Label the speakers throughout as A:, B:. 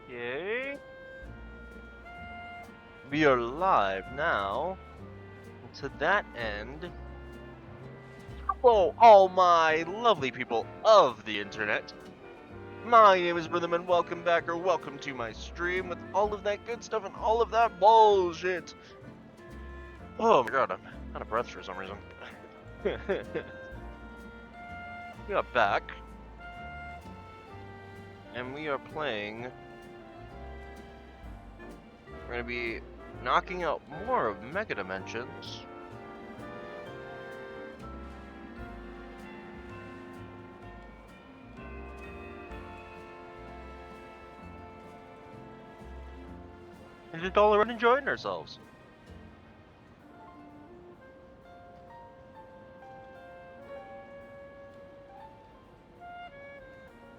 A: Okay. We are live now. To that end, hello, all my lovely people of the internet. My name is Rhythm, and welcome back, or welcome to my stream with all of that good stuff and all of that bullshit. Oh my god, I'm out of breath for some reason. We are back, and we are playing. We're gonna be knocking out more of Mega Dimensions. And just all around enjoying ourselves.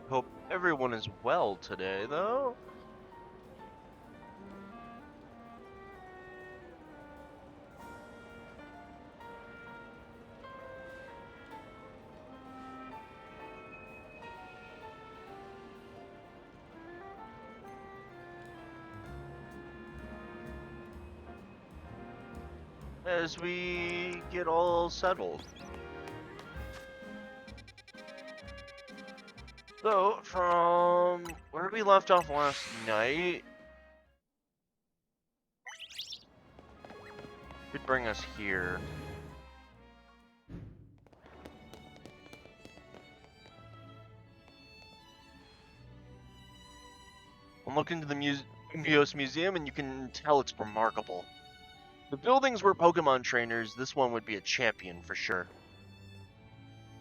A: Hope everyone is well today, though. As we get all settled. So, from where we left off last night, could bring us here. I'm looking into the Lumiose Museum, and you can tell it's remarkable. The buildings were Pokemon trainers. This one would be a champion for sure.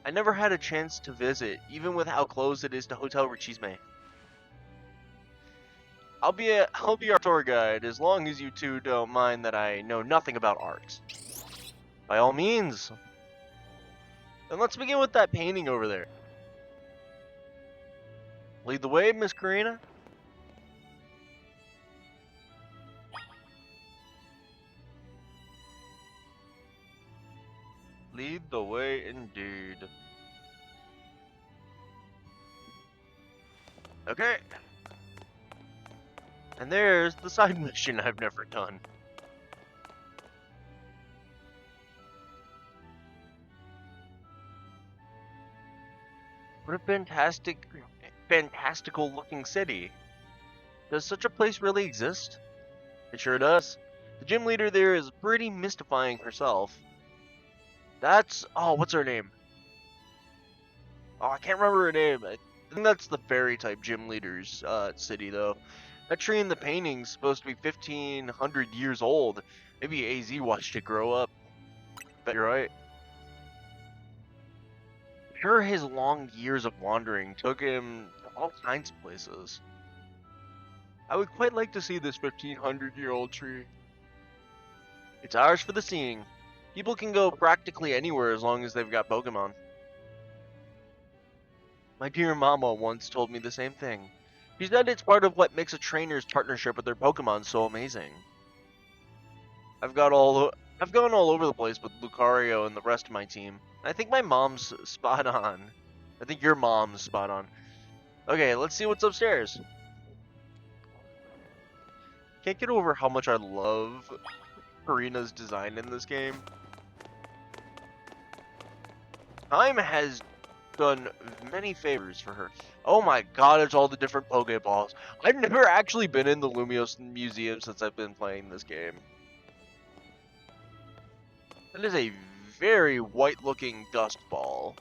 A: I never had a chance to visit, even with how close it is to Hotel Richisme. I'll be our tour guide, as long as you two don't mind that I know nothing about art. By all means. Then let's begin with that painting over there. Lead the way, Miss Karina. Lead the way indeed. Okay. And there's the side mission I've never done. What a fantastical looking city. Does such a place really exist? It sure does. The gym leader there is pretty mystifying herself. What's her name? Oh, I can't remember her name. I think that's the fairy type gym leader's city, though. That tree in the painting's supposed to be 1,500 years old. Maybe AZ watched it grow up. Bet you're right. Sure, his long years of wandering took him to all kinds of places. I would quite like to see this 1,500-year-old tree. It's ours for the seeing. People can go practically anywhere as long as they've got Pokemon. My dear mama once told me the same thing. She said it's part of what makes a trainer's partnership with their Pokemon so amazing. I've gone all over the place with Lucario and the rest of my team. I think my mom's spot on. I think your mom's spot on. Okay, let's see what's upstairs. Can't get over how much I love Karina's design in this game. Time has done many favors for her. Oh my god, it's all the different Pokeballs. I've never actually been in the Lumiose Museum since I've been playing this game. That is a very white-looking dust ball.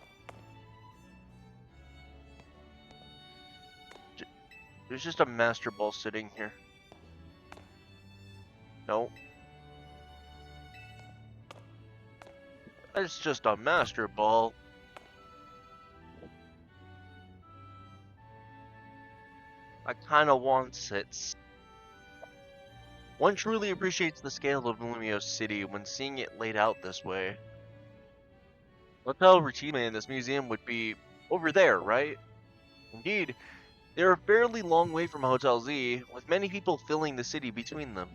A: There's just a Master Ball sitting here. No. It's just a Master Ball. I kinda want it. One truly appreciates the scale of Lumiose City when seeing it laid out this way. Hotel Richime in this museum would be over there, right? Indeed, they're a fairly long way from Hotel Z, with many people filling the city between them.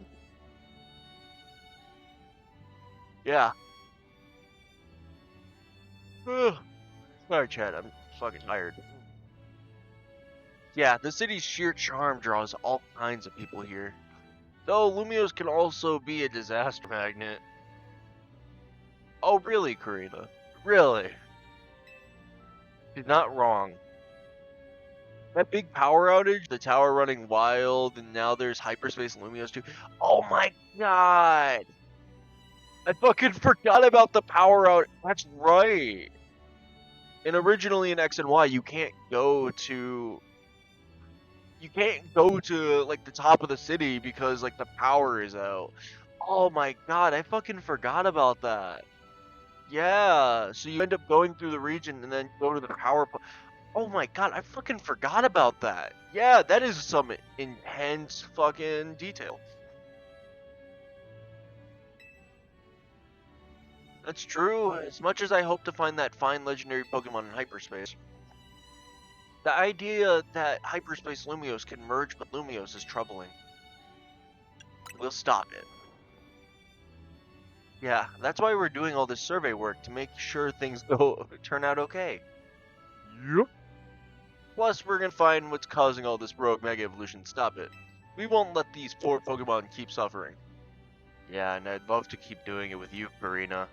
A: Yeah. Ugh. Sorry, Chad, I'm fucking tired. Yeah, the city's sheer charm draws all kinds of people here. Though Lumios can also be a disaster magnet. Oh, really, Karina? Really? She's not wrong. That big power outage, the tower running wild, and now there's hyperspace Lumios too. Oh my god! I fucking forgot about the power out. That's right. And originally in X and Y, you can't go to like the top of the city because like the power is out. Oh my god, I fucking forgot about that. Yeah, so you end up going through the region and then go to the power. Oh my god, I fucking forgot about that. Yeah, that is some intense fucking detail. That's true. As much as I hope to find that fine legendary Pokemon in hyperspace, the idea that hyperspace Lumios can merge with Lumios is troubling. We'll stop it. Yeah, that's why we're doing all this survey work, to make sure things turn out okay. Yep. Plus, we're gonna find what's causing all this rogue Mega Evolution. Stop it. We won't let these poor Pokemon keep suffering. Yeah, and I'd love to keep doing it with you, Karina.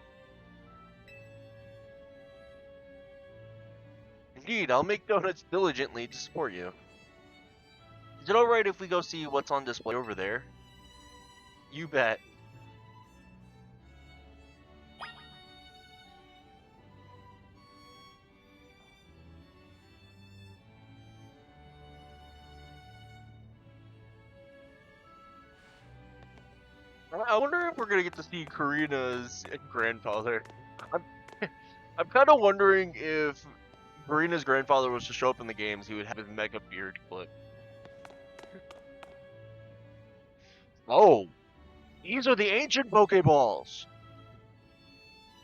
A: Indeed, I'll make donuts diligently to support you. Is it alright if we go see what's on display over there? You bet. I wonder if we're gonna get to see Karina's grandfather. I'm, I'm kind of wondering if Karina's grandfather was to show up in the games, he would have his mega beard clip. Oh, these are the ancient Pokeballs!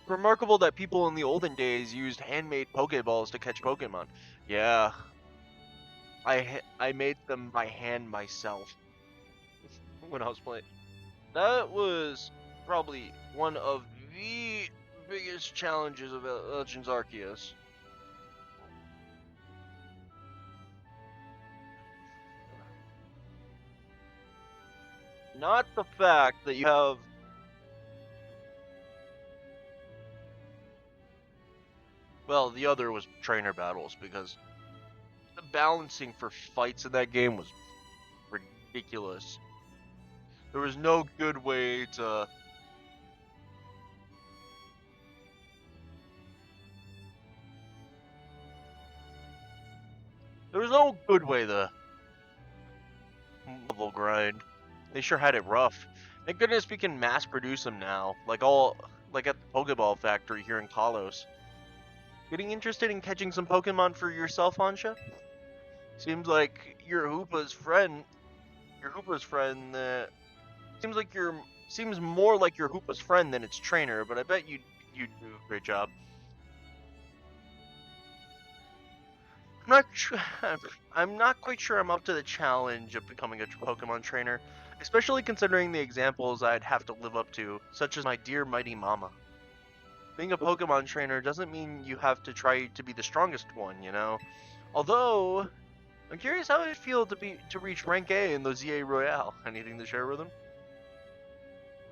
A: Remarkable that people in the olden days used handmade Pokeballs to catch Pokemon. Yeah, I made them by hand myself when I was playing. That was probably one of the biggest challenges of Legends Arceus. Not the fact that you have... Well, the other was trainer battles, because the balancing for fights in that game was ridiculous. There was no good way to... There was no good way to level grind. They sure had it rough. Thank goodness we can mass produce them now, like at the Pokeball factory here in Kalos. Getting interested in catching some Pokemon for yourself, Ansha? Seems like your Hoopa's friend. Seems more like your Hoopa's friend than its trainer, but I bet you do a great job. I'm not quite sure I'm up to the challenge of becoming a Pokemon trainer, especially considering the examples I'd have to live up to, such as my dear mighty mama. Being a Pokemon trainer doesn't mean you have to try to be the strongest one, you know? Although, I'm curious how it'd feel to reach rank A in the ZA Royale. Anything to share with him?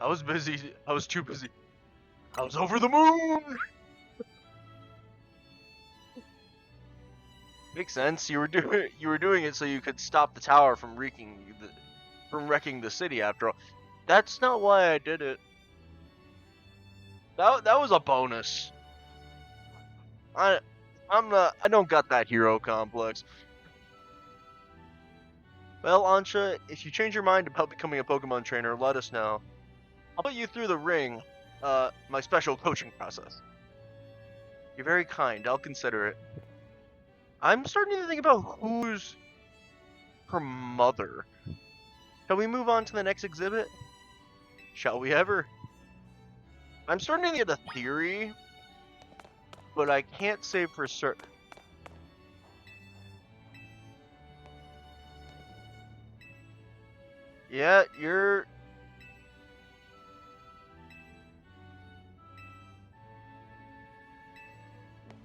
A: I was busy. I was too busy. I was over the moon! Makes sense. You were doing it so you could stop the tower from wrecking the city. After all, that's not why I did it. That was a bonus. I don't got that hero complex. Well, Ansha, if you change your mind about becoming a Pokemon trainer, let us know. I'll put you through the ring, my special coaching process. You're very kind. I'll consider it. I'm starting to think about who's her mother. Shall we move on to the next exhibit? Shall we ever? I'm starting to get a theory, but I can't say for certain. Yeah, you're...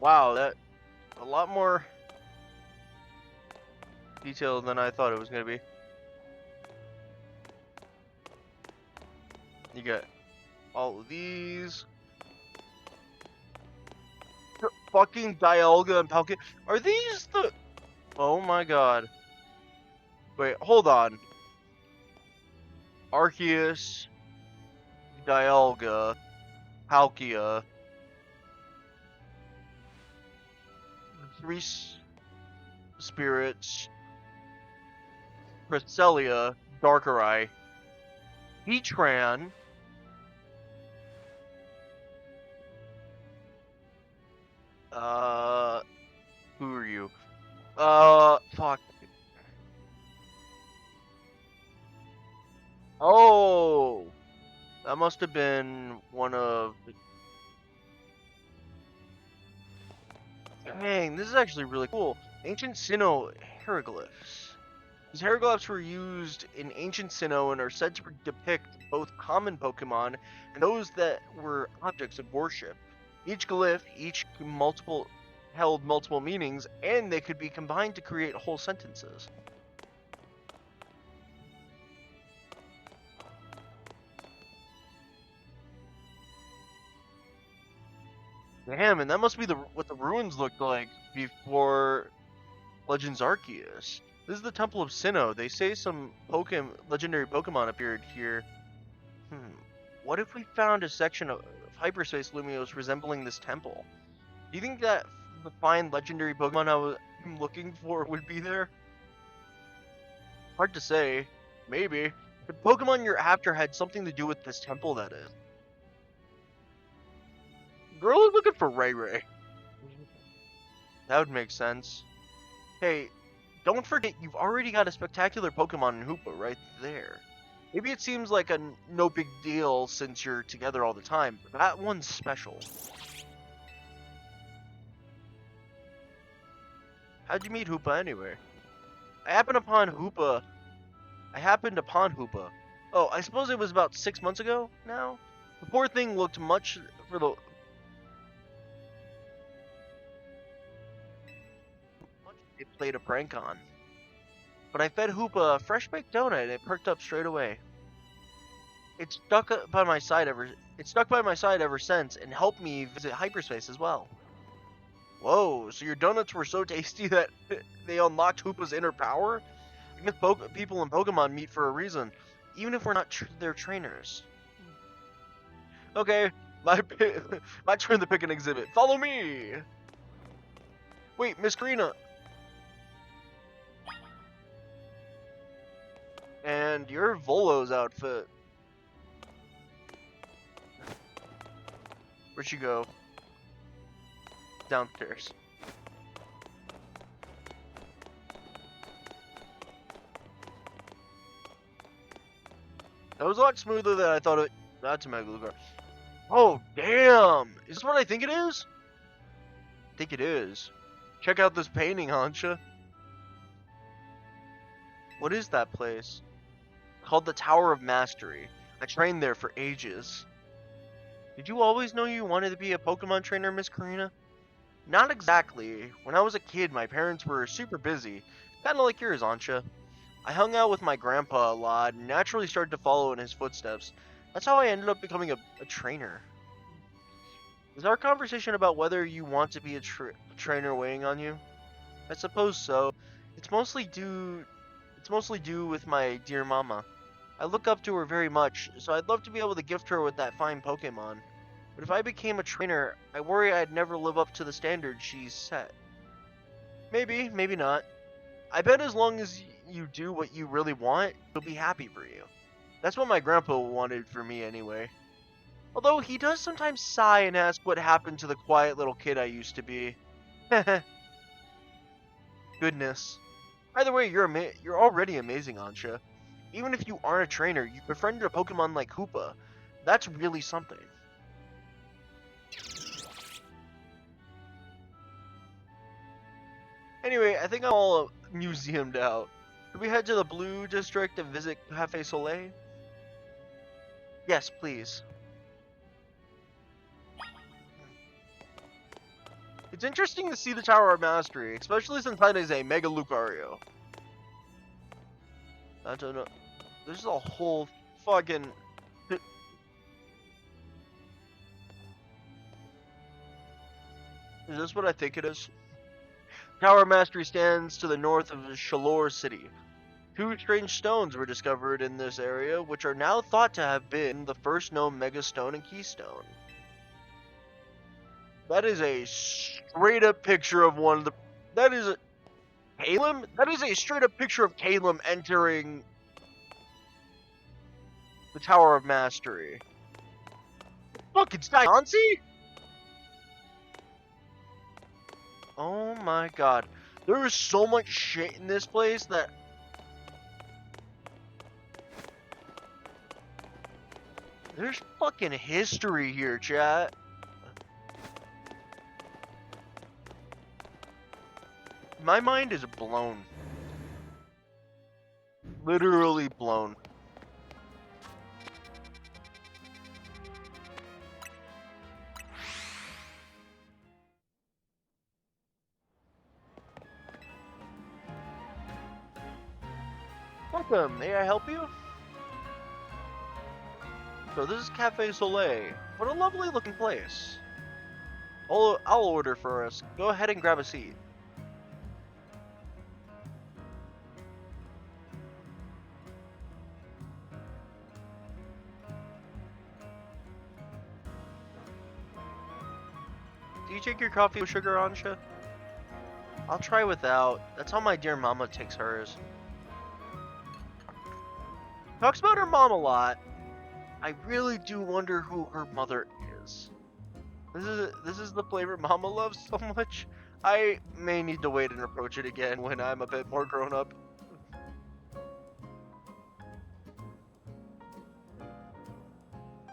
A: Wow, that... A lot more... detailed than I thought it was gonna be. You got all of these. Fucking Dialga and Palkia. Are these the... Oh my god. Wait, hold on. Arceus, Dialga, Palkia, three spirits, Cresselia, Darkrai, Heatran, who are you? Fuck. Oh! That must have been one of the... Dang, this is actually really cool. Ancient Sinnoh hieroglyphs. These hieroglyphs were used in Ancient Sinnoh and are said to depict both common Pokemon and those that were objects of worship. Each glyph, held multiple meanings, and they could be combined to create whole sentences. Damn, and that must be what the ruins looked like before Legends Arceus. This is the Temple of Sinnoh. They say some legendary Pokemon appeared here. What if we found a section of Hyperspace Lumiose resembling this temple? Do you think that the fine legendary Pokemon I was looking for would be there? Hard to say. Maybe. The Pokemon you're after had something to do with this temple, that is. Girl is looking for Ray Ray. That would make sense. Hey, don't forget you've already got a spectacular Pokemon in Hoopa right there. Maybe it seems like a no big deal since you're together all the time, but that one's special. How'd you meet Hoopa anyway? I happened upon Hoopa. Oh, I suppose it was about 6 months ago now? The poor thing looked much for the... It played a prank on. But I fed Hoopa a fresh baked donut and it perked up straight away. It stuck by my side ever since and helped me visit hyperspace as well. Whoa, so your donuts were so tasty that they unlocked Hoopa's inner power? I guess people in Pokemon meet for a reason, even if we're not their trainers. Okay, my turn to pick an exhibit. Follow me! Wait, Miss Karina. And your Volo's outfit. Where'd she go? Downstairs. That was a lot smoother than I thought it. That's a Mega Lugar. Oh, damn! Is this what I think it is? I think it is. Check out this painting, Hansha. What is that place? Called the Tower of Mastery. I trained there for ages. Did you always know you wanted to be a Pokemon trainer, Miss Karina? Not exactly. When I was a kid, my parents were super busy. Kinda like yours, Ansha. I hung out with my grandpa a lot and naturally started to follow in his footsteps. That's how I ended up becoming a trainer. Is our conversation about whether you want to be a trainer weighing on you? I suppose so. It's mostly due with my dear mama. I look up to her very much, so I'd love to be able to gift her with that fine Pokemon. But if I became a trainer, I worry I'd never live up to the standards she's set. Maybe, maybe not. I bet as long as you do what you really want, she'll be happy for you. That's what my grandpa wanted for me anyway. Although he does sometimes sigh and ask what happened to the quiet little kid I used to be. Goodness. Either way, you're already amazing, Ansha. Even if you aren't a trainer, you befriended a Pokemon like Hoopa. That's really something. Anyway, I think I'm all museumed out. Should we head to the Blue District and visit Cafe Soleil? Yes, please. It's interesting to see the Tower of Mastery, especially since that is a Mega Lucario. I don't know. There's a whole fucking... Is this what I think it is? Tower of Mastery stands to the north of Shalor City. Two strange stones were discovered in this area, which are now thought to have been the first known megastone and keystone. That is a straight up picture of one of the... That is a... Calum? That is a straight up picture of Calum entering the Tower of Mastery. Look, it's Diancie? Oh my god. There is so much shit in this place that... There's fucking history here, chat. My mind is blown. Literally blown. Welcome, may I help you? So this is Cafe Soleil. What a lovely looking place. I'll order for us. Go ahead and grab a seat. Do you take your coffee with sugar, Ansha? I'll try without. That's how my dear mama takes hers. Talks about her mom a lot. I really do wonder who her mother is. This is the flavor mama loves so much. I may need to wait and approach it again when I'm a bit more grown up.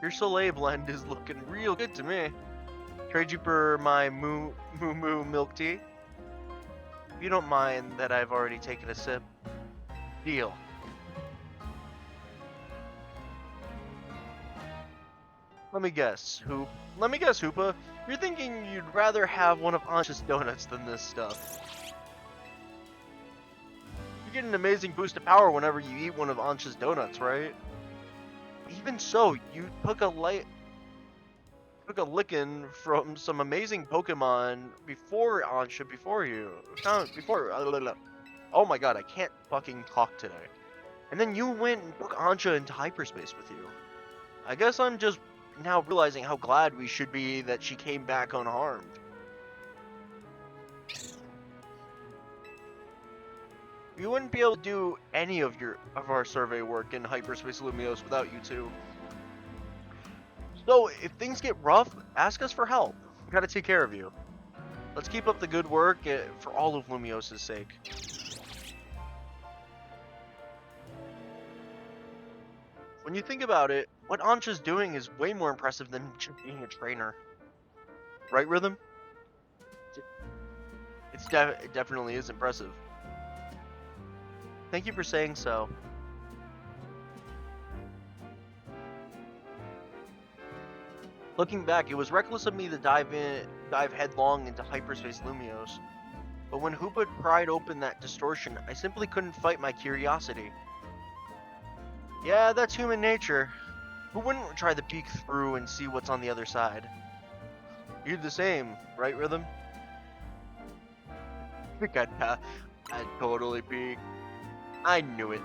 A: Your Soleil blend is looking real good to me. Trade you for my moo milk tea. If you don't mind that I've already taken a sip. Deal. Let me guess, Hoopa. You're thinking you'd rather have one of Ansha's donuts than this stuff. You get an amazing boost of power whenever you eat one of Ansha's donuts, right? Even so, you took a licking from some amazing Pokemon before Ansha, before you. Oh my god, I can't fucking talk today. And then you went and took Ansha into hyperspace with you. I guess I'm just now realizing how glad we should be that she came back unharmed. We wouldn't be able to do any of our survey work in Hyperspace Lumiose without you two. So if things get rough, ask us for help. We gotta take care of you. Let's keep up the good work for all of Lumiose's sake. When you think about it, what Ansha's doing is way more impressive than just being a trainer. Right, Rhythm? It definitely is impressive. Thank you for saying so. Looking back, it was reckless of me to dive headlong into Hyperspace Lumiose. But when Hoopa pried open that distortion, I simply couldn't fight my curiosity. Yeah, that's human nature. Who wouldn't try to peek through and see what's on the other side? You're the same, right, Rhythm? I'd totally peek. I knew it.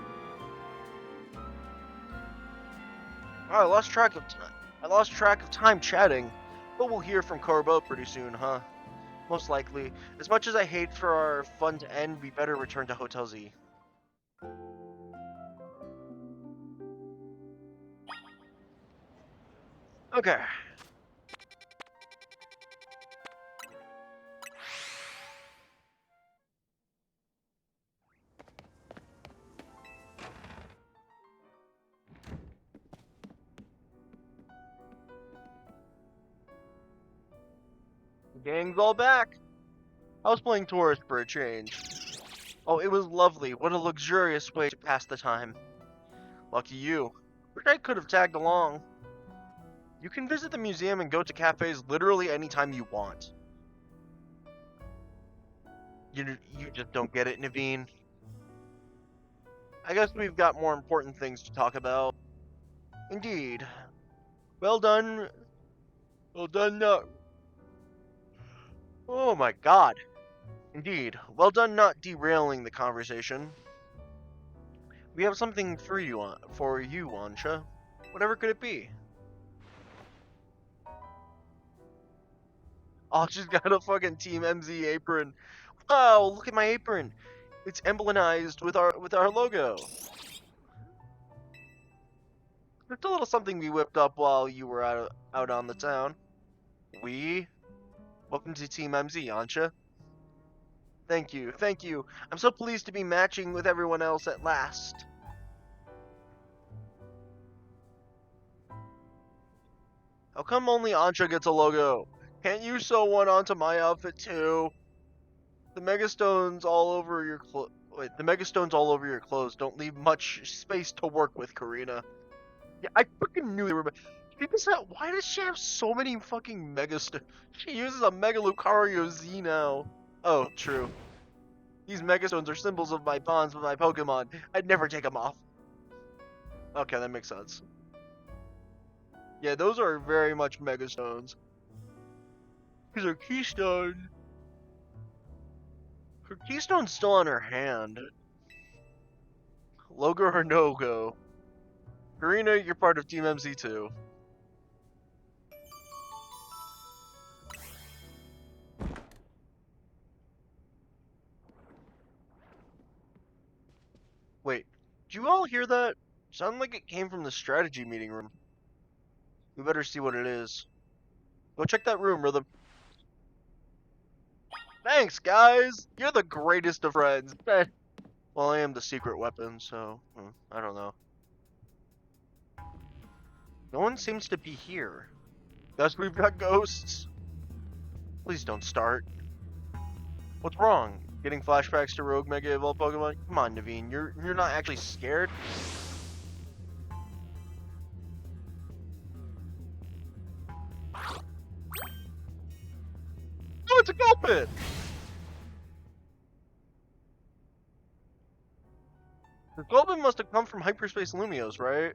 A: Oh, I lost track of time chatting, but we'll hear from Corbo pretty soon, huh? Most likely. As much as I hate for our fun to end, we better return to Hotel Z. Okay. Gang's all back. I was playing tourist for a change. Oh, it was lovely. What a luxurious way to pass the time. Lucky you. Wish I could have tagged along. You can visit the museum and go to cafes literally anytime you want. You just don't get it, Naveen. I guess we've got more important things to talk about. Indeed. Well done. Well done, oh my god. Indeed. Well done not derailing the conversation. We have something for you, Ansha. Whatever could it be? Oh, she's got a fucking Team MZ apron. Wow, look at my apron. It's emblemized with our logo. It's a little something we whipped up while you were out on the town. Welcome to Team MZ, Ansha. Thank you, thank you. I'm so pleased to be matching with everyone else at last. How come only Ansha gets a logo? Can't you sew one onto my outfit too? The Megastones all over your the Megastones all over your clothes don't leave much space to work with, Karina. Yeah, I freaking knew they were. Why does she have so many fucking Megastones? She uses a Mega Lucario Z now. Oh, true. These Megastones are symbols of my bonds with my Pokemon. I'd never take them off. Okay, that makes sense. Yeah, those are very much Megastones. These are Keystones. Her Keystone's still on her hand. Logo or no-go? Karina, you're part of Team MZ too. Wait, did you all hear that? Sounded like it came from the strategy meeting room. We better see what it is. Go check that room, Rhythm. Thanks, guys! You're the greatest of friends. Well, I am the secret weapon, so I don't know. No one seems to be here. Guess we've got ghosts. Please don't start. What's wrong? Getting flashbacks to Rogue Mega Evolved Pokemon? Come on, Naveen, you're not actually scared? Oh, it's a Gulpin! The Gulpin must have come from Hyperspace Lumios, right?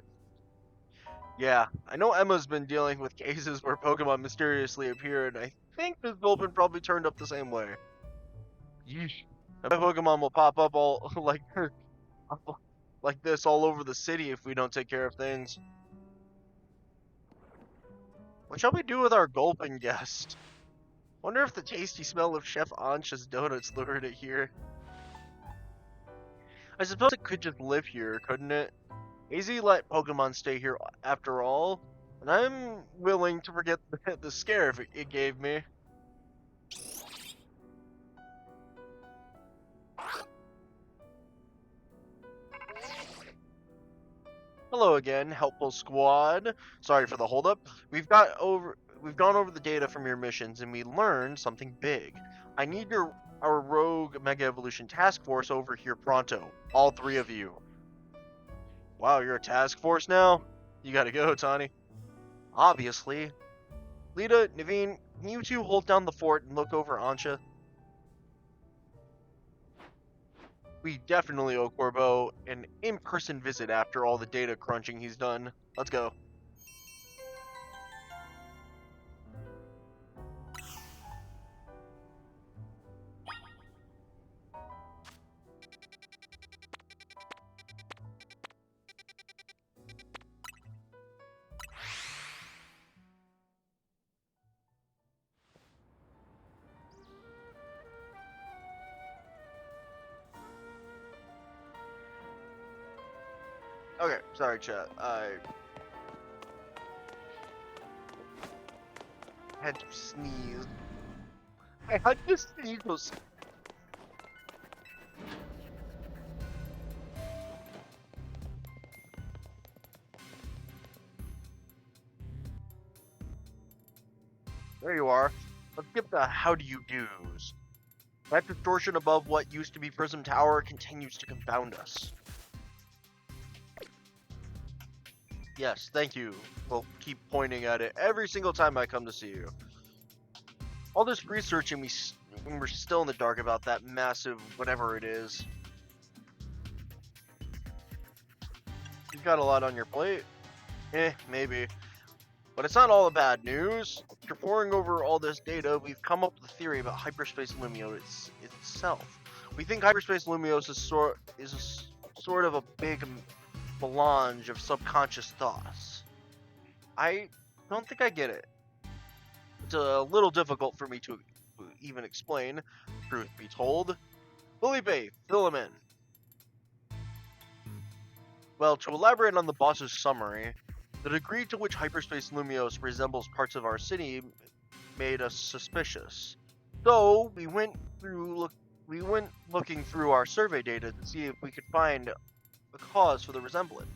A: Yeah, I know Emma's been dealing with cases where Pokemon mysteriously appear, and I think this Gulpin probably turned up the same way. Yeesh. My Pokemon will pop up all like this all over the city if we don't take care of things. What shall we do with our Gulpin guest? Wonder if the tasty smell of Chef Ansha's donuts lured it here. I suppose it could just live here, couldn't it? AZ let Pokemon stay here after all, and I'm willing to forget the scare it gave me. Hello again, helpful squad. Sorry for the holdup. We've gone over the data from your missions, and we learned something big. I need our Rogue Mega Evolution Task Force over here pronto. All 3 of you. Wow, you're a task force now? You gotta go, Tani. Obviously. Lita, Naveen, can you 2 hold down the fort and look over Ansha? We definitely owe Corbeau an in-person visit after all the data crunching he's done. Let's go. Okay, sorry chat, I had to sneeze. I had to sneeze. There you are. Let's get the how do you do's. That distortion above what used to be Prism Tower continues to confound us. Yes, thank you. We'll keep pointing at it every single time I come to see you. All this researching, when we're still in the dark about that massive whatever it is. you've got a lot on your plate. Maybe. But it's not all the bad news. After poring over all this data, we've come up with a theory about Hyperspace Lumiose itself. We think Hyperspace Lumiose is sort of a big melange of subconscious thoughts. I don't think I get it. It's a little difficult for me to even explain, truth be told. Felipe, fill him in. Well, to elaborate on the boss's summary, the degree to which Hyperspace Lumiose resembles parts of our city made us suspicious. So we went looking through our survey data to see if we could find a cause for the resemblance.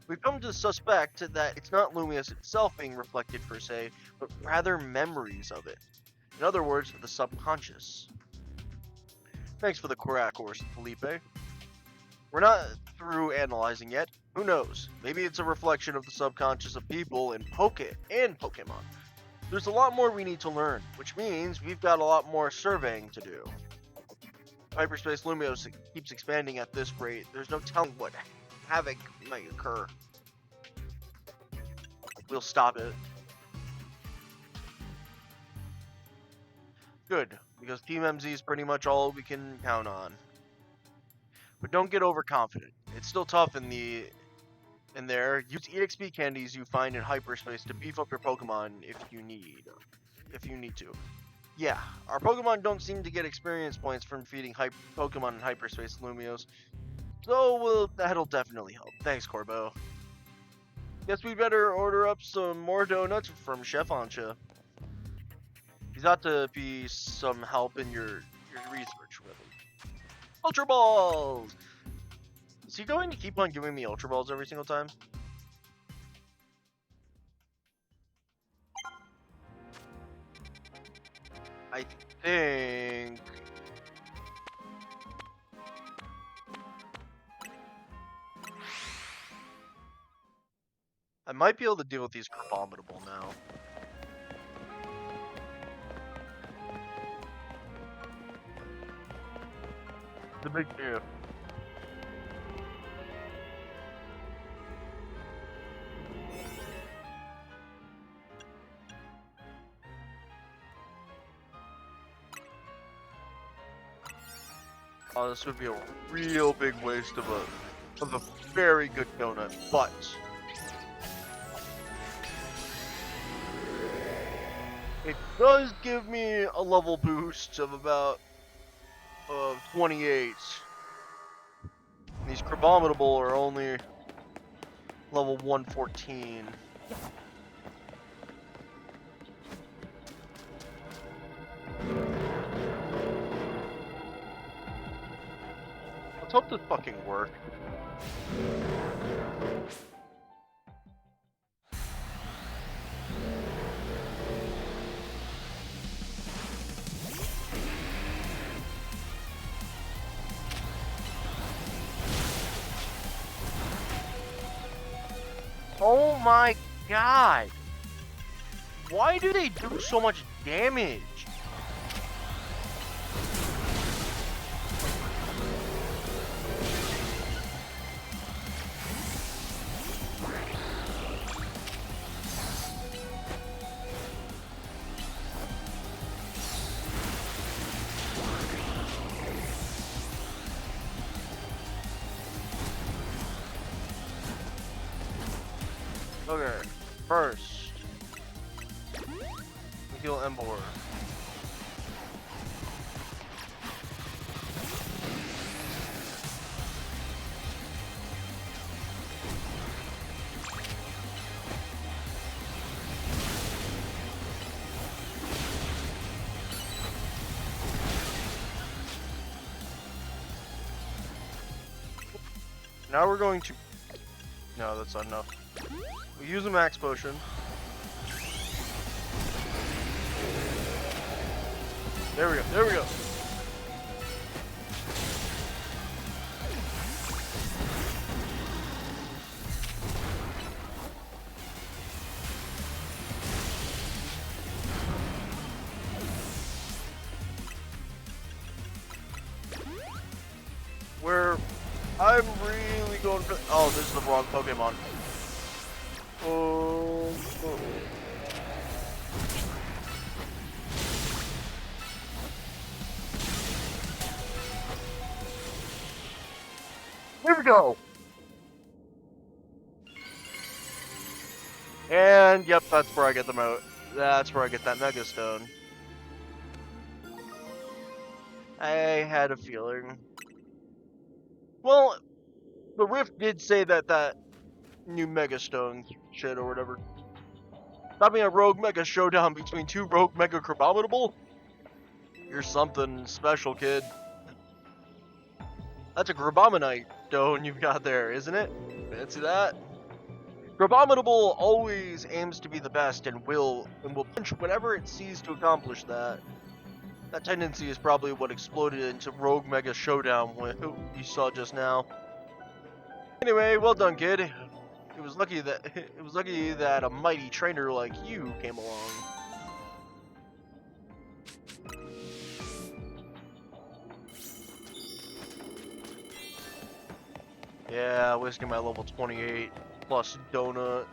A: We've come to suspect that it's not Lumiose itself being reflected per se, but rather memories of it. In other words, the subconscious. Thanks for the crack course, Felipe. We're not through analyzing yet. Who knows? Maybe it's a reflection of the subconscious of people and Pokemon. There's a lot more we need to learn, which means we've got a lot more surveying to do. Hyperspace Lumiose keeps expanding at this rate. There's no telling what havoc might occur. We'll stop it. Good, because Team MZ is pretty much all we can count on. But don't get overconfident. It's still tough in there. Use EXP candies you find in hyperspace to beef up your Pokemon if you need to. Yeah, our Pokemon don't seem to get experience points from feeding Pokemon in hyperspace Lumiose, so that'll definitely help. Thanks, Corbo. Guess we better order up some more donuts from Chef Ancha. He's ought to be some help in your research with him. Ultra Balls! Is he going to keep on giving me Ultra Balls every single time? I think... I might be able to deal with these Crabominable now. The big deal. Oh, this would be a real big waste of a very good donut, but it does give me a level boost of about 28. These Crabominable are only level 114. Let's hope this fucking works. Oh my god! Why do they do so much damage? Okay, first, we heal Emboar. Now we're going to... No, that's not enough. We use a max potion. There we go, there we go. I'm really going for... Oh, this is the wrong Pokemon. Oh. Here we go! And, yep, that's where I get them out. That's where I get that Mega Stone. I had a feeling. Well, the Rift did say that that new Mega Stone shit or whatever. Having a Rogue Mega Showdown between two Rogue Mega Crabominable? You're something special, kid. That's a Crabominite stone you've got there, isn't it? Fancy that? Crabominable always aims to be the best and will punch whenever it sees to accomplish that. That tendency is probably what exploded into Rogue Mega Showdown you saw just now. Anyway, well done, kid. It was lucky that a mighty trainer like you came along. Yeah, wasting my level 28 plus donut.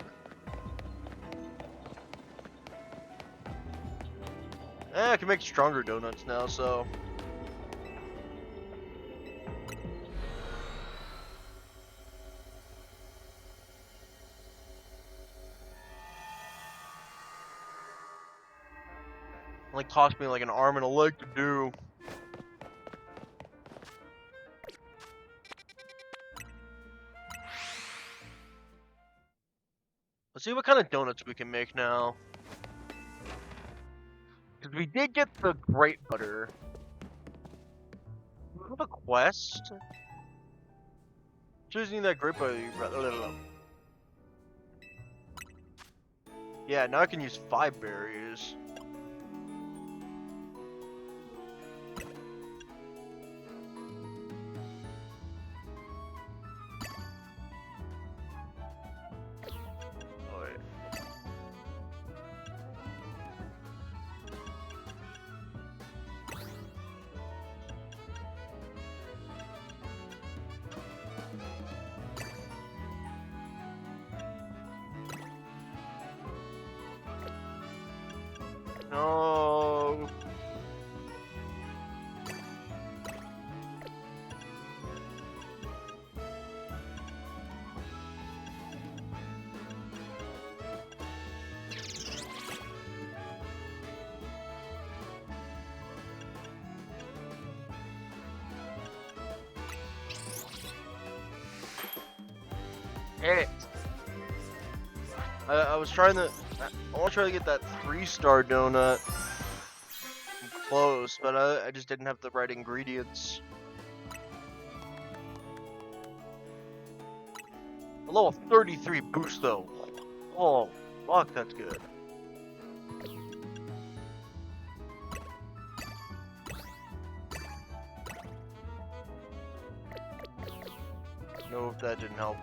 A: I can make stronger donuts now, so. Only cost me like an arm and a leg to do. Let's see what kind of donuts we can make now. Because we did get the great butter. Do we have a quest? Choosing that great butter. Yeah, now I can use 5 berries. No. Hey. I was trying to. I want to try to get that 3-star donut close, but I just didn't have the right ingredients. A level 33 boost though. Oh, fuck, that's good. No, if that didn't help.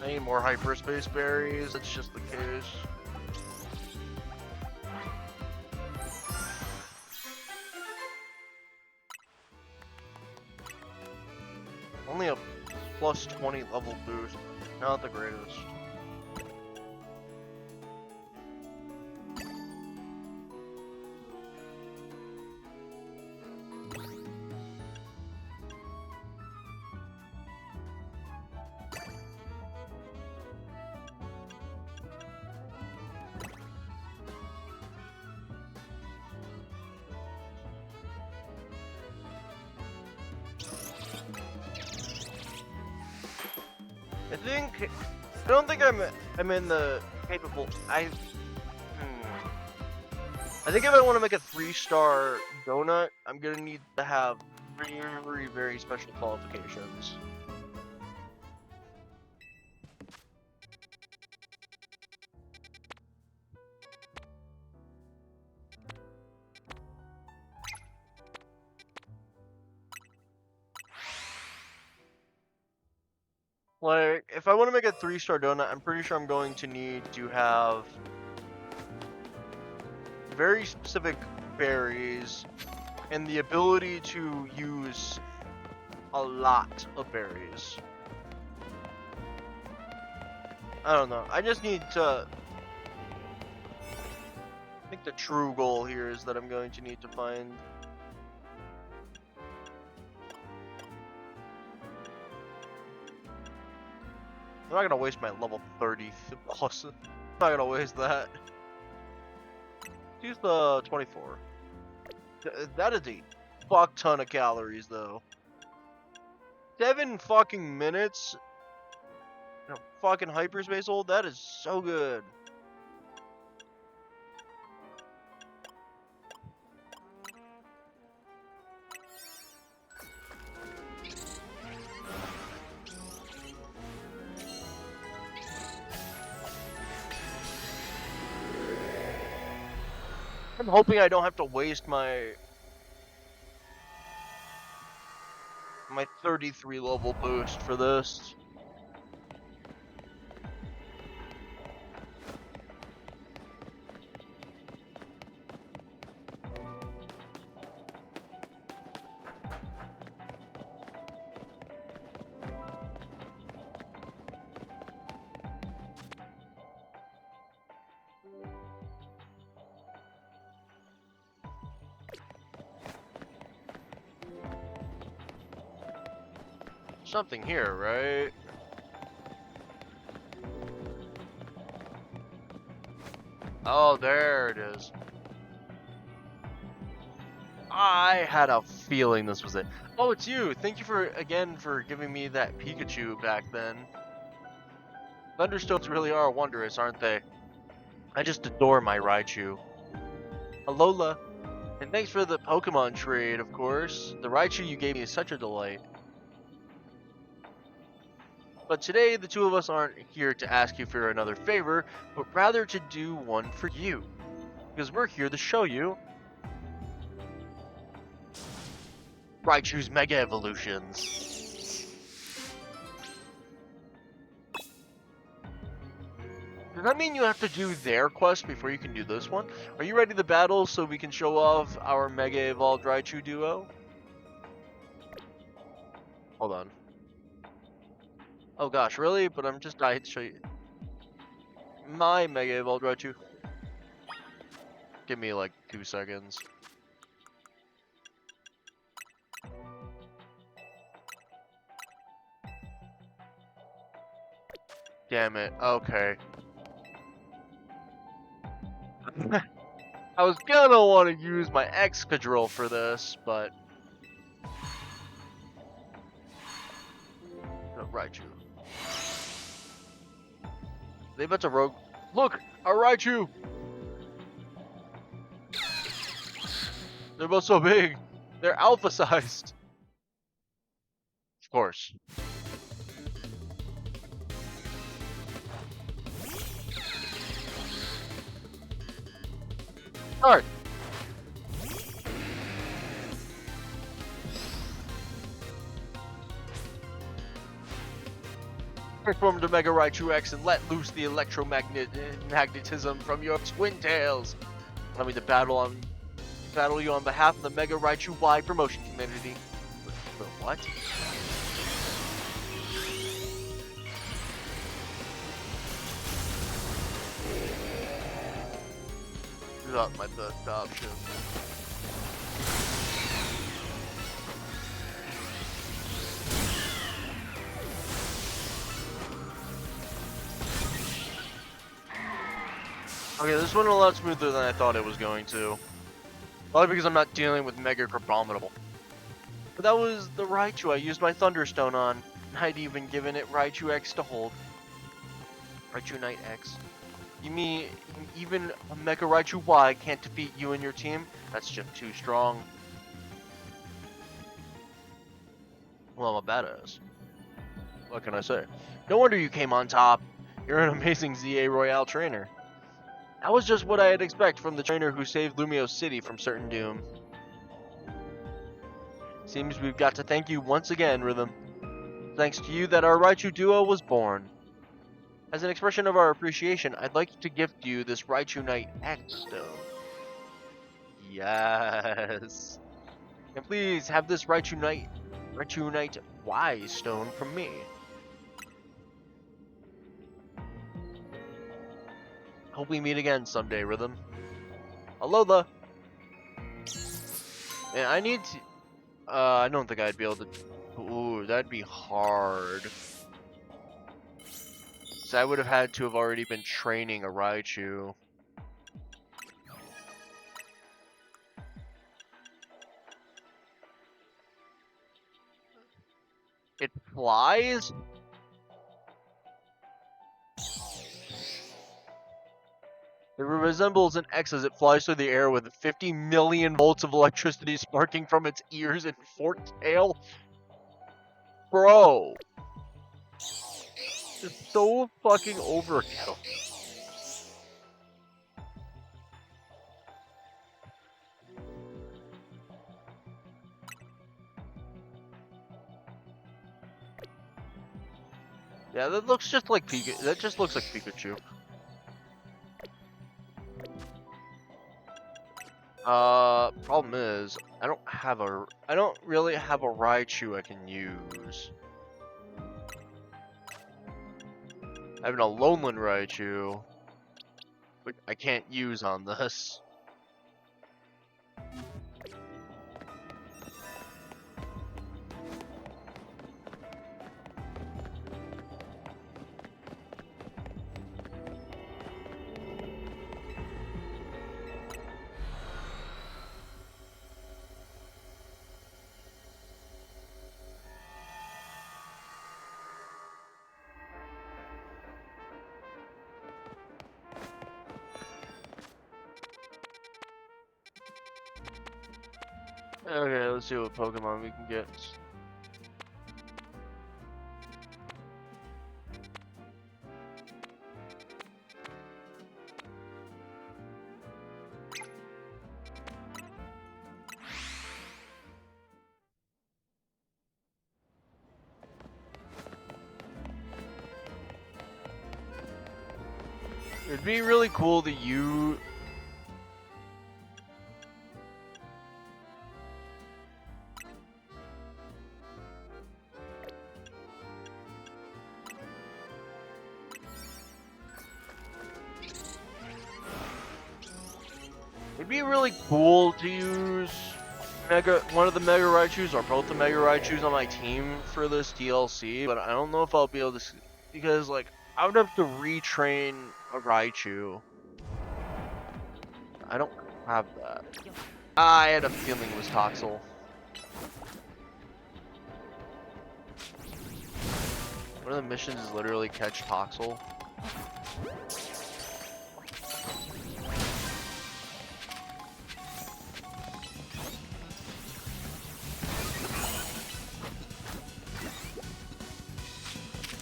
A: I need more hyperspace berries, that's just the case. Only a plus 20 level boost, not the greatest. I don't think I'm in the capable. I think if I want to make a 3-star Donut, I'm gonna need to have very, very special qualifications. Like, if I want to make a 3-star donut, I'm pretty sure I'm going to need to have very specific berries and the ability to use a lot of berries. I don't know. I just need to... I think the true goal here is that I'm going to need to find... I'm not gonna waste my level 30 plus. I'm not gonna waste that. Use the 24. That is a fuck ton of calories, though. 7 fucking minutes in a fucking hyperspace hold? That is so good. I'm hoping I don't have to waste my 33 level boost for this. Something here, right? Oh, there it is. I had a feeling this was it. Oh, it's you. Thank you again for giving me that Pikachu back then. Thunderstones really are wondrous, aren't they? I just adore my Raichu. Alola. And thanks for the Pokemon trade, of course. The Raichu you gave me is such a delight. But today, the two of us aren't here to ask you for another favor, but rather to do one for you. Because we're here to show you Raichu's Mega Evolutions. Does that mean you have to do their quest before you can do this one? Are you ready to battle so we can show off our Mega Evolved Raichu duo? Hold on. Oh gosh, really? But I'm just dying to show you my Mega Evolved Raichu. Give me like 2 seconds. Damn it, okay. I was gonna want to use my Excadrill for this, but... No, Raichu. They bet to rogue... Look! A Raichu! They're both so big! They're alpha-sized! Of course. Alright. Transform to Mega Raichu X and let loose the electromagnetism from your twin tails. Allow me to battle you on behalf of the Mega Raichu Y promotion community. But what? Not my best option. Okay, this went a lot smoother than I thought it was going to. Probably because I'm not dealing with Mega Crabominable. But that was the Raichu I used my Thunderstone on. I'd even given it Raichu X to hold. Raichu Knight X. You mean even a Mega Raichu Y can't defeat you and your team, that's just too strong. Well, I'm a badass. What can I say? No wonder you came on top. You're an amazing ZA Royale trainer. That was just what I had expected from the trainer who saved Lumio City from certain doom. Seems we've got to thank you once again, Rhythm. Thanks to you that our Raichu duo was born. As an expression of our appreciation, I'd like to gift you this Raichu Knight X Stone. Yes. And please have this Raichu Knight Y Stone from me. Hope we meet again someday, Rhythm. Alola! Man, I need to... I don't think I'd be able to... Ooh, that'd be hard. So I would have had to have already been training a Raichu. It flies? It resembles an X as it flies through the air with 50 million volts of electricity sparking from its ears and forked tail. Bro. It's so fucking overkill. Yeah, that looks just like Pikachu. That just looks like Pikachu. Problem is, I don't really have a Raichu I can use. I have an Alolan Raichu, but I can't use on this. Okay, let's see what Pokemon we can get. It'd be really cool to use... It'd be really cool to use one of the Mega Raichus or both the Mega Raichus on my team for this DLC, but I don't know if I'll be able to, because like I would have to retrain a Raichu. I don't have that. I had a feeling it was Toxel. One of the missions is literally catch Toxel.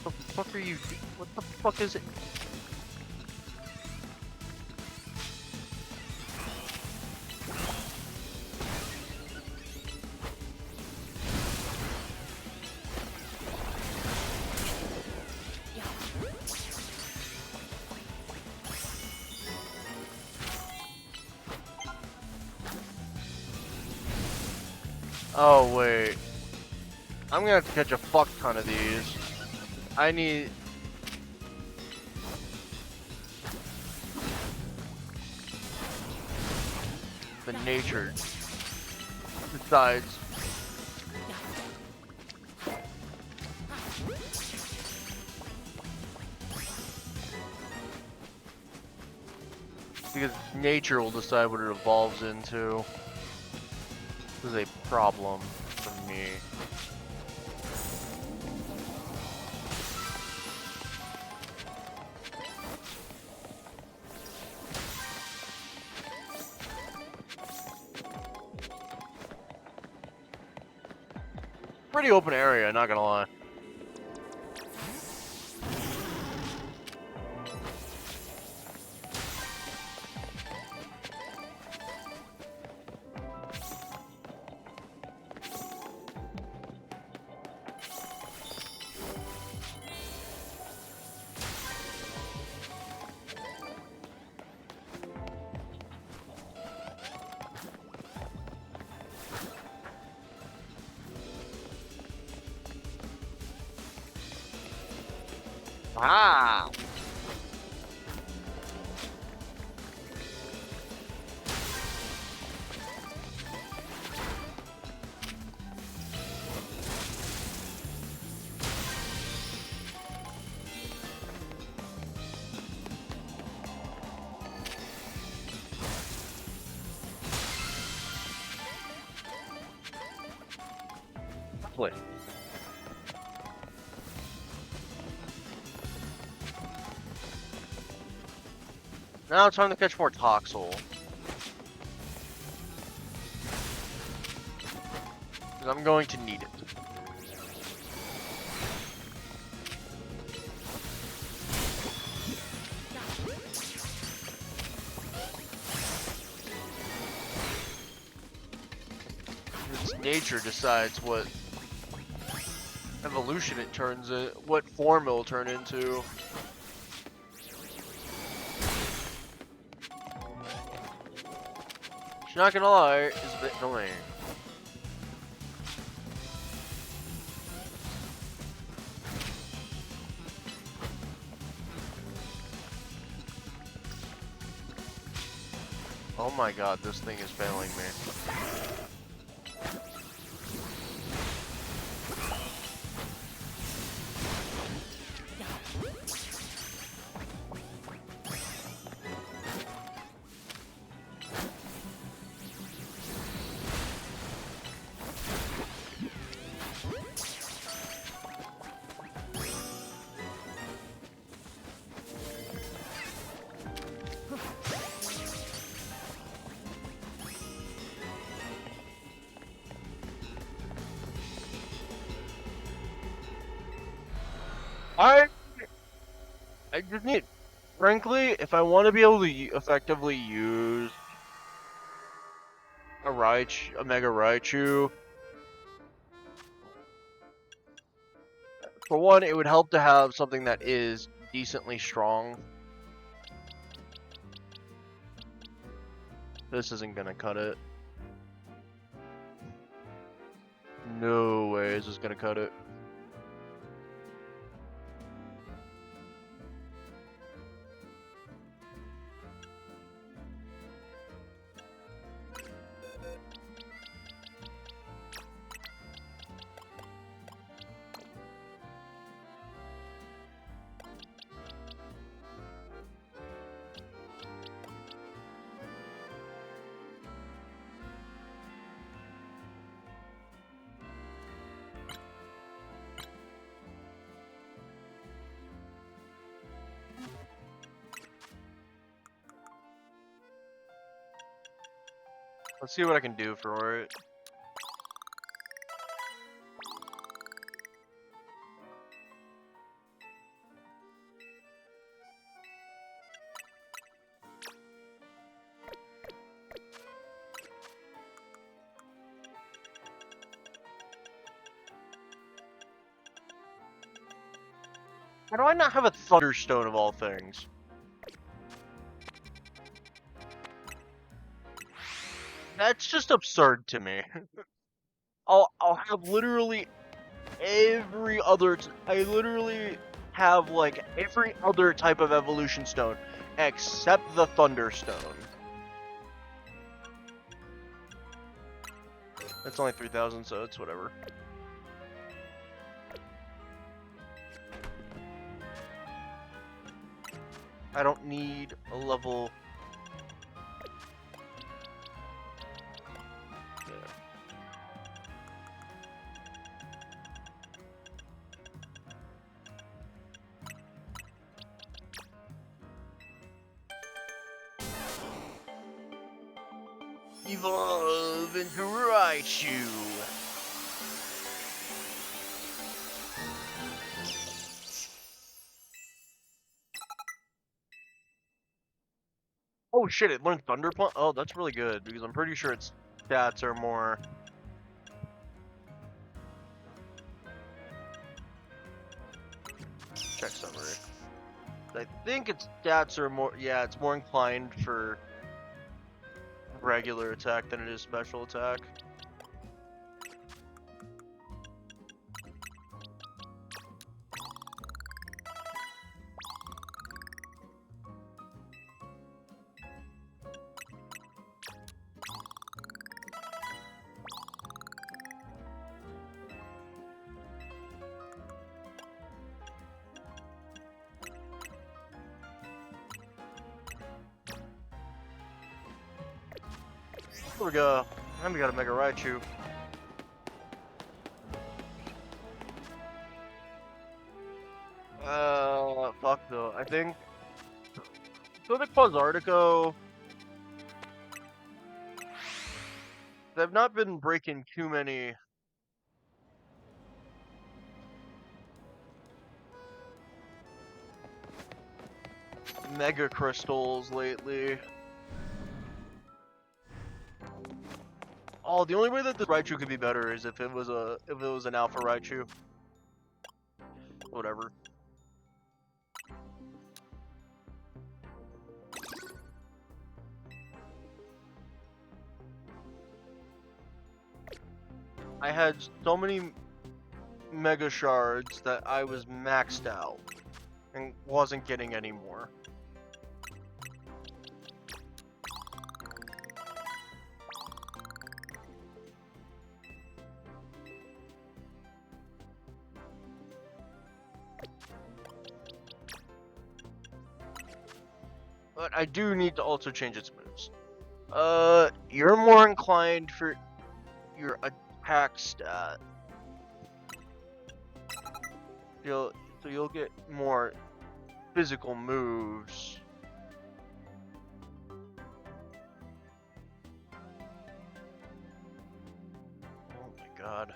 A: What the fuck are you? What the fuck is it? Oh wait, I'm gonna have to catch a fuck ton of these. I need... the nature decides. Because nature will decide what it evolves into. This is a problem for me. pretty open area, not gonna lie. Ah! Lovely. Now it's time to catch more Toxel. Because I'm going to need it. Its nature decides what evolution it turns in, what form it'll turn into. Not gonna lie, it's a bit annoying. Oh my god, this thing is failing me. I just need, frankly, if I want to be able to effectively use a Raichu, a Mega Raichu, for one, it would help to have something that is decently strong. This isn't gonna cut it. No way is this gonna cut it. Let's see what I can do for it. Why do I not have a Thunderstone of all things? That's just absurd to me. I'll have literally every other. I literally have like every other type of evolution stone except the Thunderstone. It's only 3,000, so it's whatever. I don't need a level. Evolve into Raichu. Oh shit, it learned Thunder Punch? Oh, that's really good, because I'm pretty sure its stats are more... Check summary. I think its stats are more... Yeah, it's more inclined for regular attack than it is special attack. Here we go. And we got a Mega Raichu. Fuck though. I think... So the Quasartico... They've not been breaking too many... Mega Crystals lately. Oh, the only way that the Raichu could be better is if it was an Alpha Raichu. Whatever. I had so many Mega Shards that I was maxed out and wasn't getting any more. But I do need to also change its moves. You're more inclined for your attack stat. So you'll get more physical moves. Oh my god.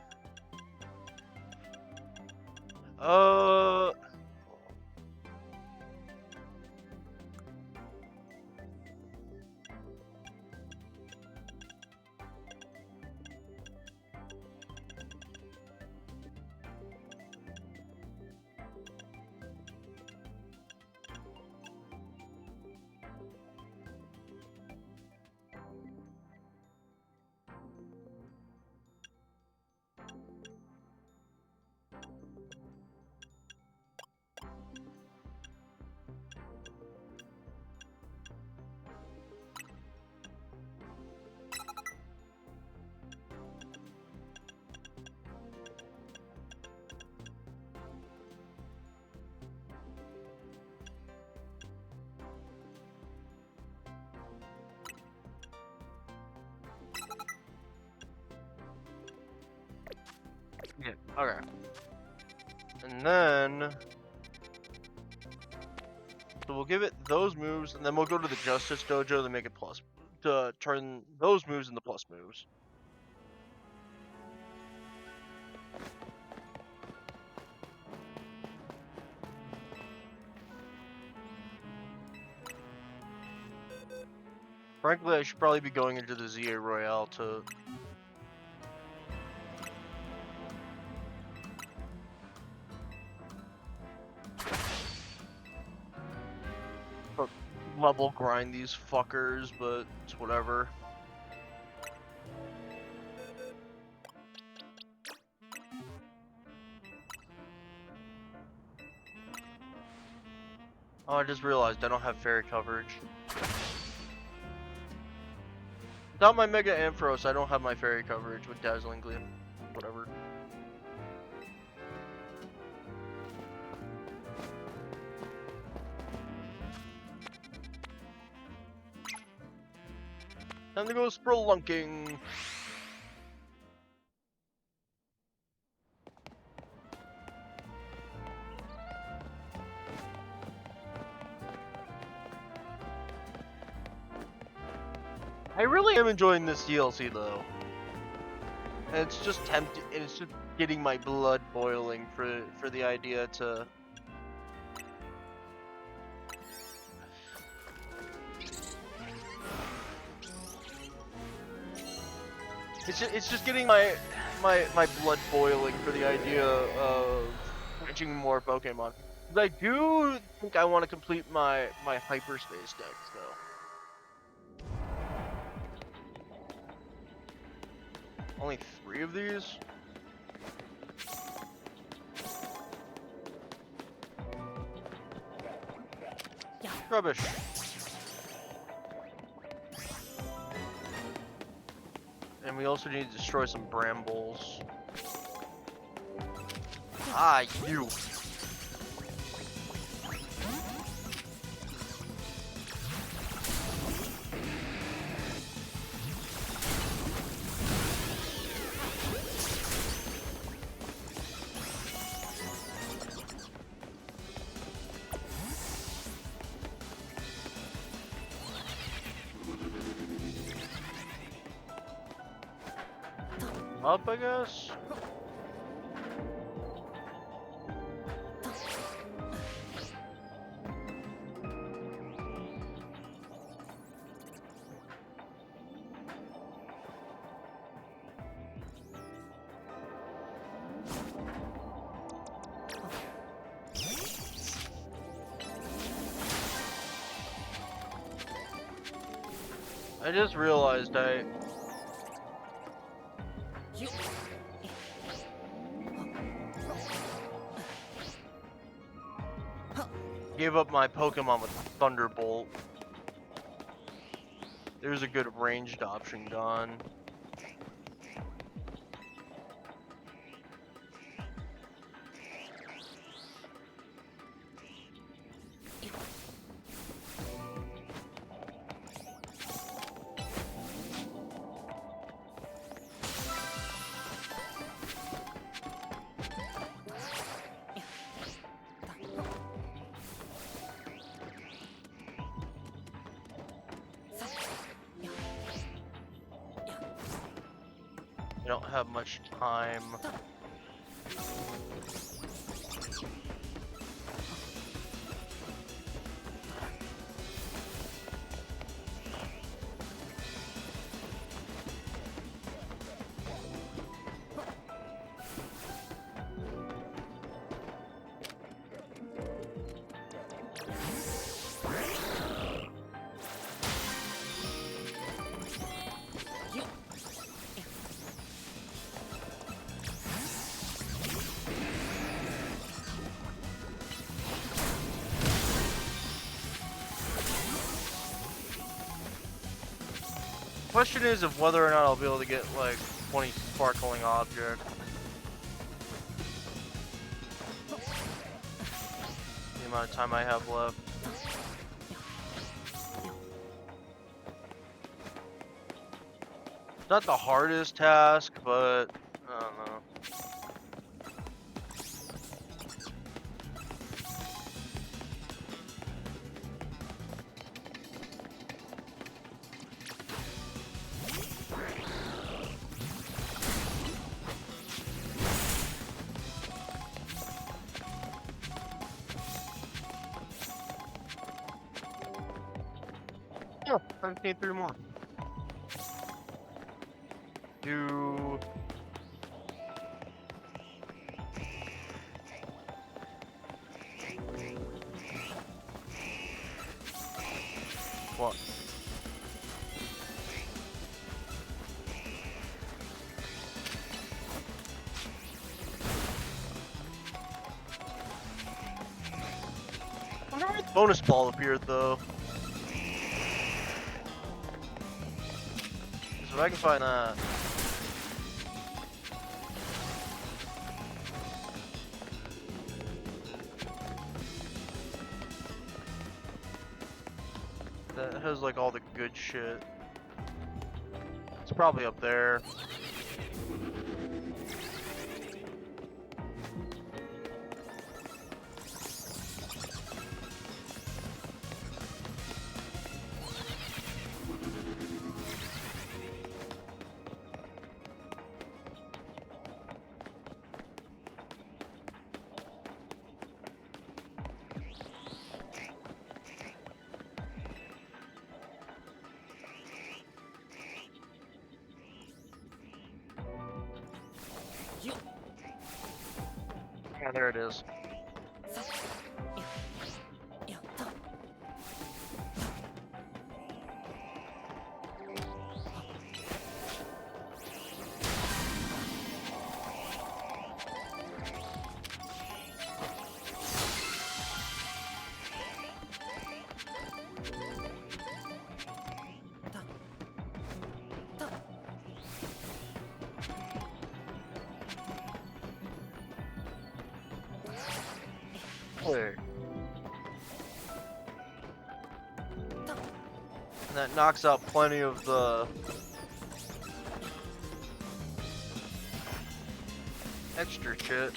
A: Yeah, okay. And then... So we'll give it those moves, and then we'll go to the Justice Dojo to make it plus... To turn those moves into plus moves. Frankly, I should probably be going into the ZA Royale to... level grind these fuckers, but it's whatever. Oh, I just realized I don't have fairy coverage. Without my Mega Ampharos, I don't have my fairy coverage with Dazzling Gleam. Whatever. Time to go spelunking. I really am enjoying this DLC though. And it's just tempting, it's just getting my blood boiling for the idea to... It's just getting my blood boiling for the idea of catching more Pokemon. 'Cause I do think I want to complete my hyperspace decks though. Only 3 of these? Rubbish. And we also need to destroy some brambles. Ah, you. Up, I guess? I just realized I gave up my Pokemon with Thunderbolt. There's a good ranged option gone. I don't have much time. Question is of whether or not I'll be able to get like 20 sparkling objects. The amount of time I have left. Not the hardest task, but I don't know. Oh, I just need 3 more. Do what? Bonus ball appeared though. So if I can find that. That has like all the good shit. It's probably up there. there it is. Wait. And that knocks out plenty of the extra shit.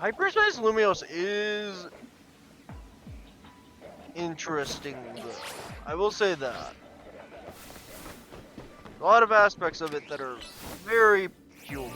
A: Hyperspace Lumios is interesting, though. I will say that. A lot of aspects of it that are very peculiar.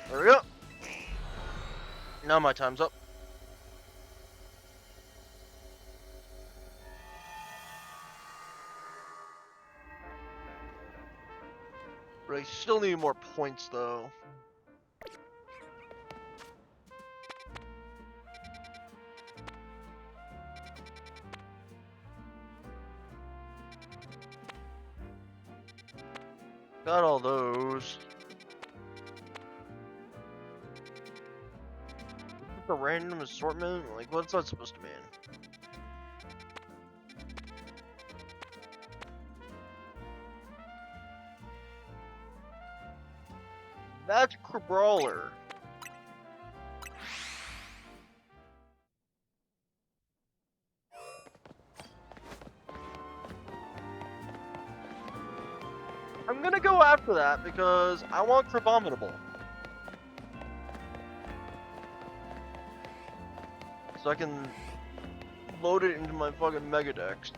A: There we go. Now my time's up. But I still need more points, though. Got all those. A random assortment? Like, what's that supposed to mean? That's Crabrawler. I'm gonna go after that because I want Crabominable. So I can load it into my fucking Mega Dex.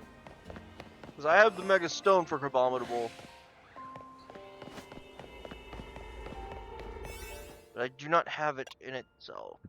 A: Because I have the Mega Stone for Crabominable. But I do not have it in itself.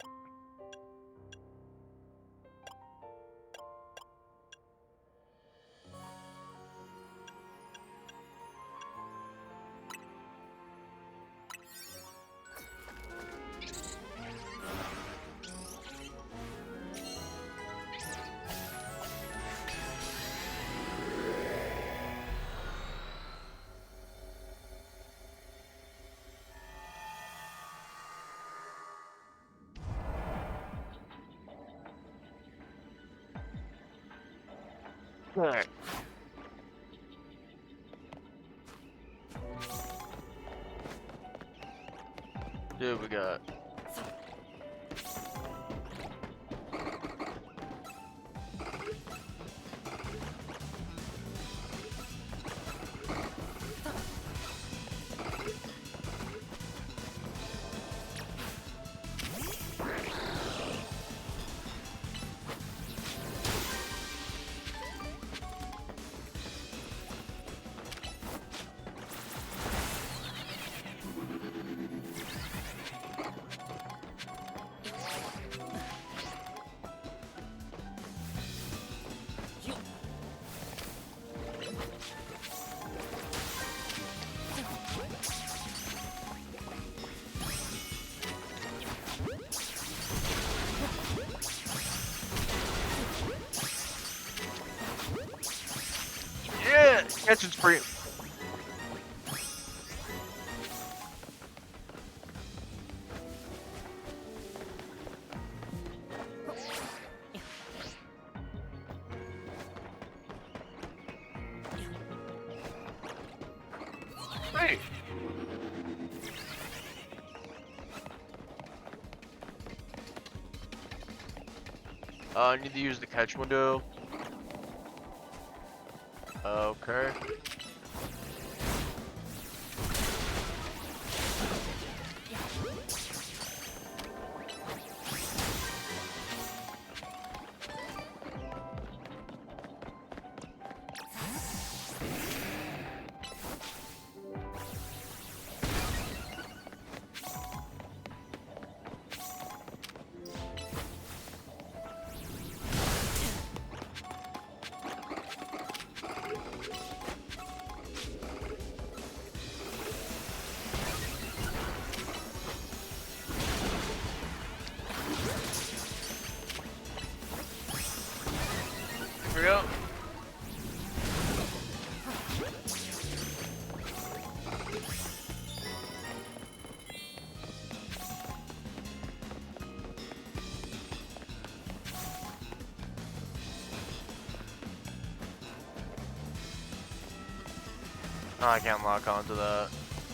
A: Alright. Dude, we got. Yeah! Catch its free. Hey! I need to use the catch window. Okay. Here we go. I can't lock onto that,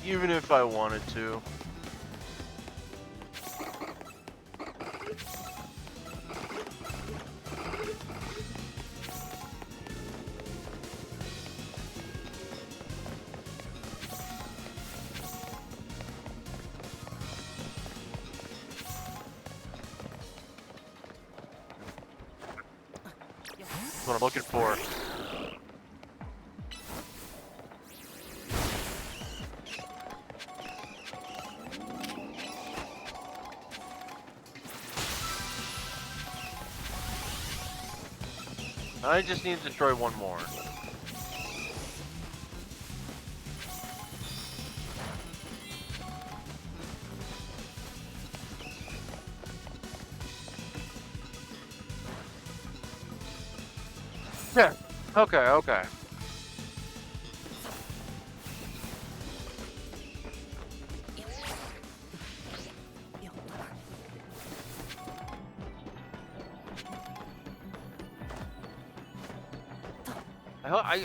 A: even if I wanted to. That's what I'm looking for. I just need to destroy one more. Yeah. Okay, okay.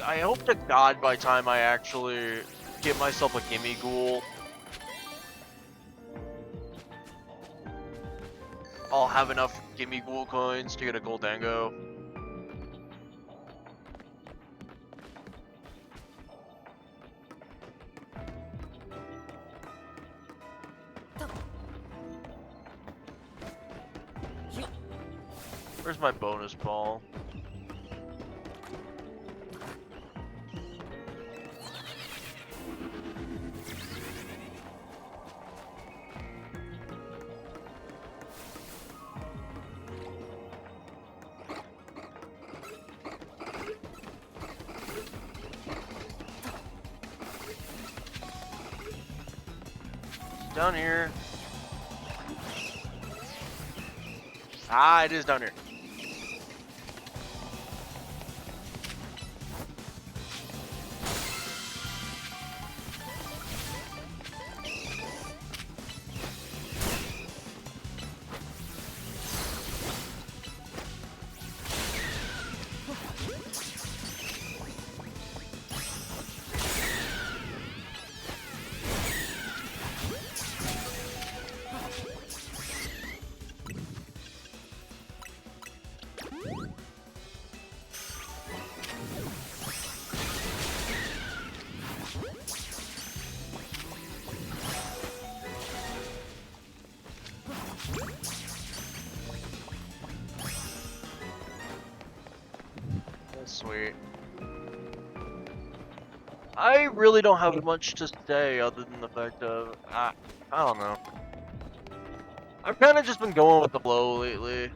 A: I hope to God by the time I actually get myself a gimme ghoul, I'll have enough gimme ghoul coins to get a Goldango. Where's my bonus ball? Down here. Ah, it is down here. Sweet. I really don't have much to say other than the fact of I don't know. I've kind of just been going with the flow lately.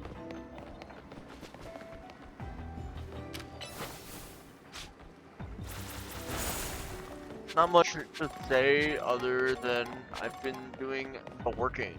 A: Not much to say other than I've been doing the working.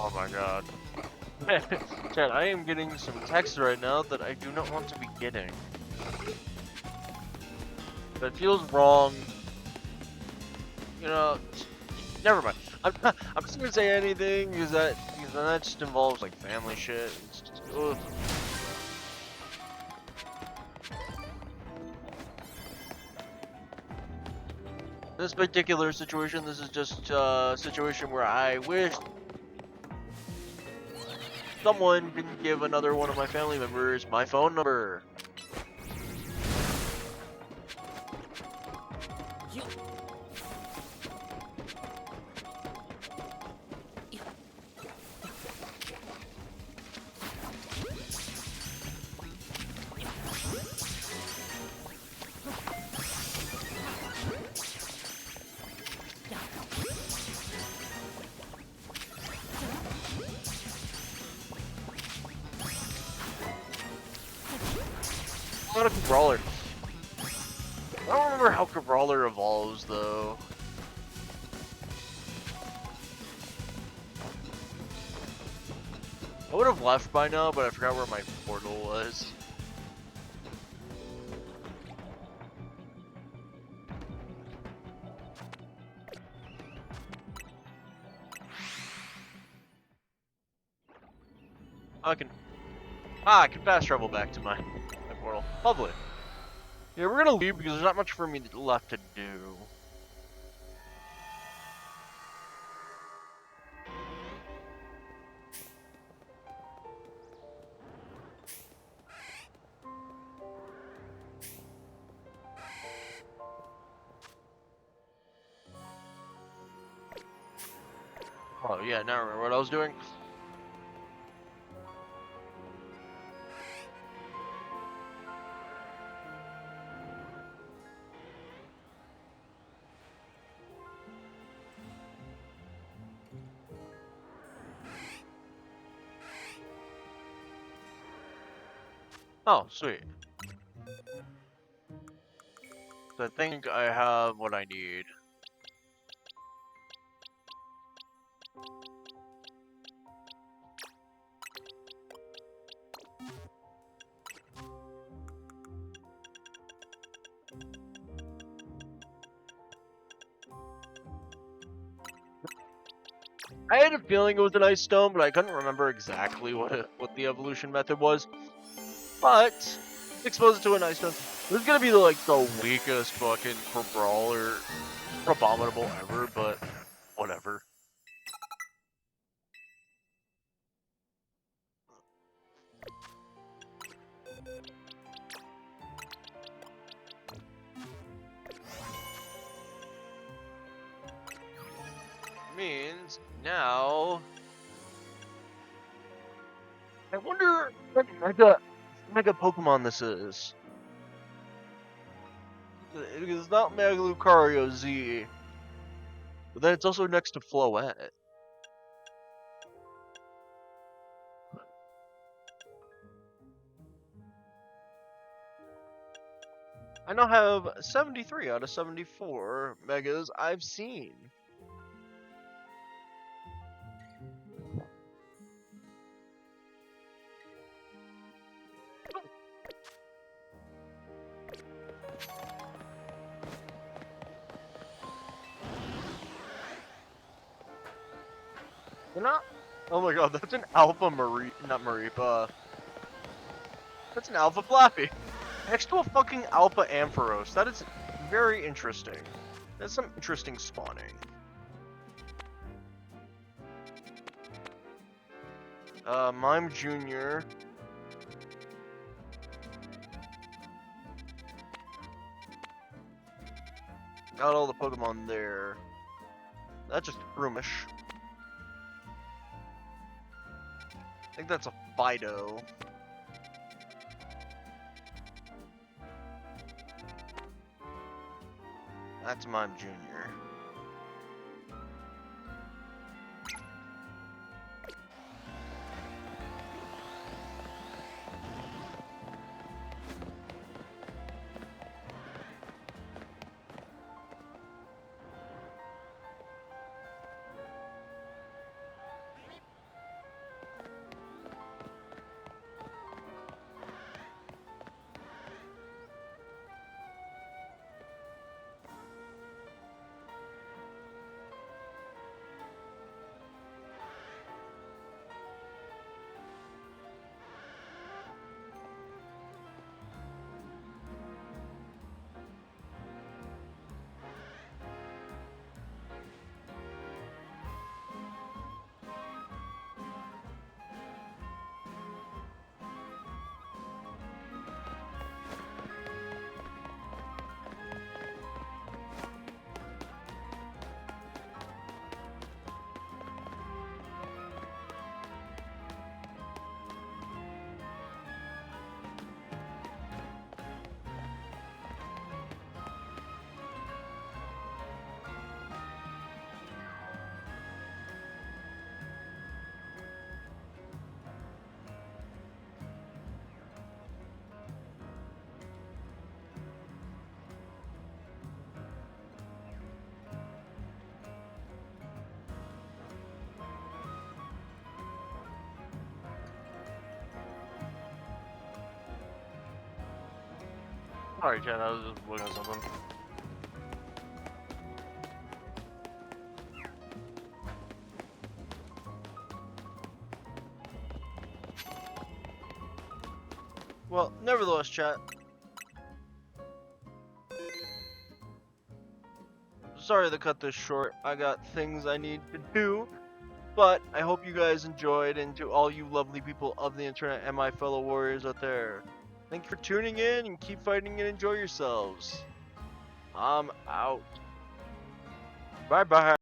A: Oh my god. Chad, I am getting some texts right now that I do not want to be getting. That feels wrong. You know, never mind. I'm just gonna say anything because that just involves like family shit. It's just, ugh. This particular situation, this is just a situation where I wish someone can give another one of my family members my phone number. Not a Brawler. I don't remember how Brawler evolves though. I would have left by now, but I forgot where my portal was. I can fast travel back to my portal. Lovely. Yeah, we're gonna leave because there's not much for me left to do. Oh yeah, now I remember what I was doing. Oh, sweet. So I think I have what I need. I had a feeling it was an ice stone, but I couldn't remember exactly what the evolution method was. But expose it to an ice stone. This is gonna be like the weakest fucking brawler abominable ever, but whatever. Means now I wonder what mega Pokemon this is. It's not Mega Lucario Z, but then it's also next to Floette. I now have 73 out of 74 Megas I've seen. You're not. Oh my god, that's an Alpha not Mareep, that's an Alpha Flappy. Next to a fucking Alpha Ampharos. That is very interesting. That's some interesting spawning. Mime Jr. Got all the Pokemon there. That's just Broomish. I think that's a Fido. That's Mime Jr. Sorry, chat. I was just looking at something. Well, nevertheless, chat. Sorry to cut this short. I got things I need to do. But I hope you guys enjoyed, and to all you lovely people of the internet and my fellow warriors out there, thank you for tuning in and keep fighting and enjoy yourselves. I'm out. Bye bye.